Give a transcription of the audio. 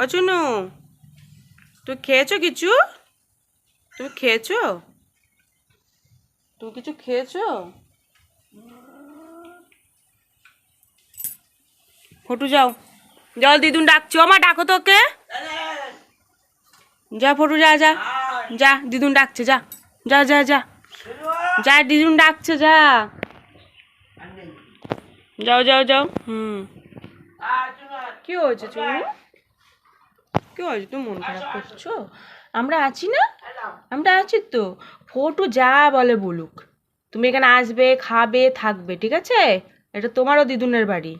অচনু, তুই খেয়েছো কিছু? তুমি খেয়েছো? তুমি কিছু খেয়েছো? ফটু যাও, জল দিদুন ডাকছো, মা ডাকো তোকে। যা ফটু যা যা যা, দিদুন ডাকছে, যা যা যা যা যা, দিদুন ডাকছে, যা যাও যাও যাও। কি হয়েছে তুমি? কি হয়েছে, তুমি মন খারাপ করছো? আমরা আছি না, আমরা আছি তো। ফটু যা বলে বলুক, তুমি এখানে আসবে, খাবে, থাকবে, ঠিক আছে? এটা তোমারও দিদুনের বাড়ি।